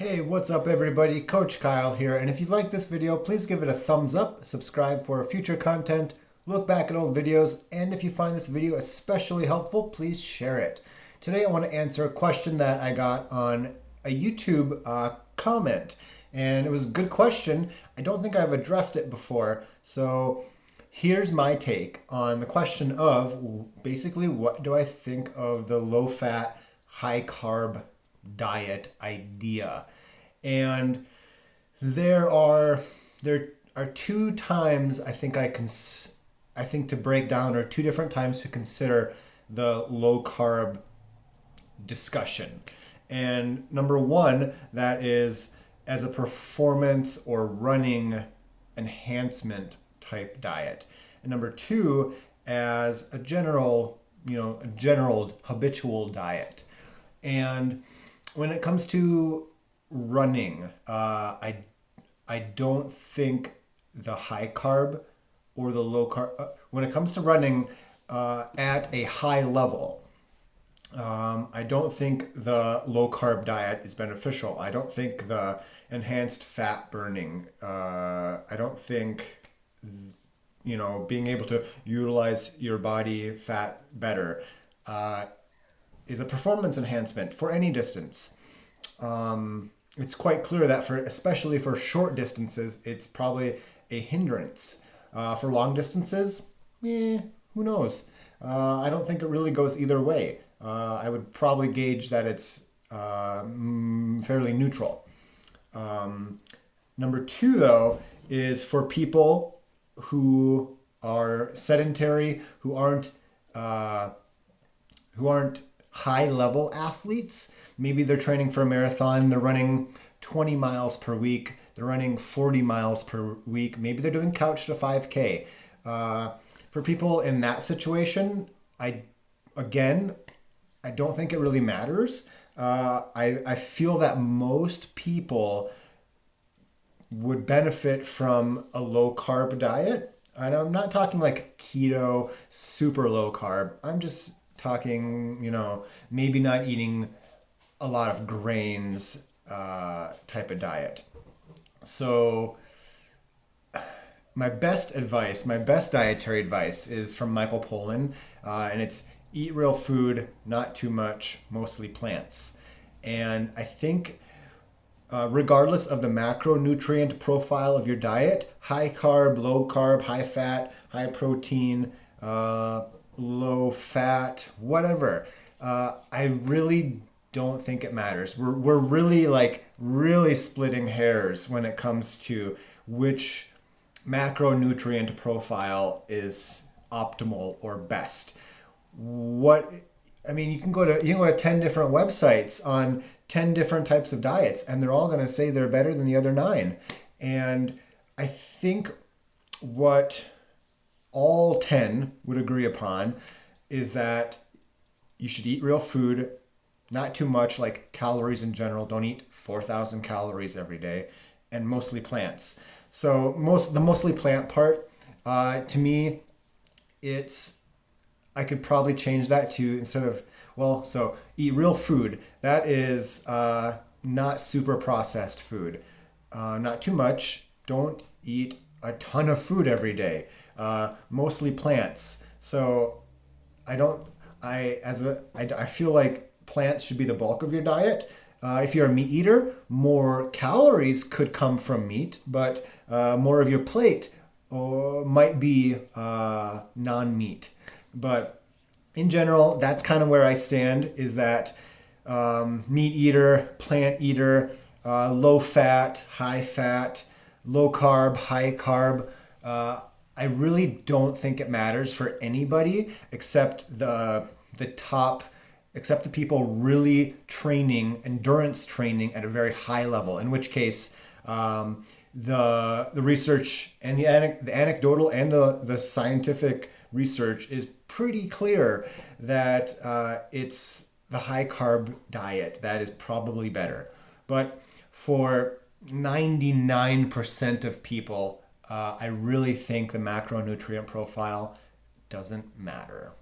Hey, what's up everybody? Coach Kyle here, and if you like this video, please give it a thumbs up, subscribe for future content, look back at old videos, and if you find this video especially helpful, please share it. Today I want to answer a question that I got on a YouTube comment, and it was a good question. I don't think I've addressed it before, so here's my take on the question of basically what do I think of the low-fat, high-carb diet idea. And there are two times I think to break down, or two different times to consider the low carb discussion. And number one, that is as a performance or running enhancement type diet. And number two, as a general habitual diet. And when it comes to running, I don't think the high carb or the low carb, when it comes to running at a high level, I don't think the low carb diet is beneficial. I don't think the enhanced fat burning, I don't think, being able to utilize your body fat better is a performance enhancement for any distance. It's quite clear that especially for short distances, it's probably a hindrance. For long distances, who knows? I don't think it really goes either way. I would probably gauge that it's fairly neutral. Number two, though, is for people who are sedentary, who aren't high-level athletes. Maybe they're training for a marathon, they're running 20 miles per week, they're running 40 miles per week, maybe they're doing couch to 5K. For people in that situation, I don't think it really matters. I feel that most people would benefit from a low-carb diet. And I'm not talking like keto, super low carb. I'm just talking, maybe not eating a lot of grains type of diet. So my best dietary advice is from Michael Pollan, and it's eat real food, not too much, mostly plants. And I think regardless of the macronutrient profile of your diet, high carb, low carb, high fat, high protein, low fat, whatever. I really don't think it matters. We're really splitting hairs when it comes to which macronutrient profile is optimal or best. You can go to 10 different websites on 10 different types of diets, and they're all going to say they're better than the other 9. And I think what all 10 would agree upon is that you should eat real food, not too much, like calories in general. Don't eat 4,000 calories every day, and mostly plants. So the mostly plant part, to me, I could probably change that to so eat real food. That is not super processed food. Not too much. Don't eat a ton of food every day. Mostly plants. So I feel like plants should be the bulk of your diet. If you're a meat eater, more calories could come from meat, but more of your plate might be non-meat. But in general, that's kind of where I stand, is that meat eater, plant eater, low fat, low carb, high carb. I really don't think it matters for anybody except the people really training, endurance training at a very high level, in which case the research and the anecdotal and the scientific research is pretty clear that it's the high carb diet that is probably better. But for 99% of people, I really think the macronutrient profile doesn't matter.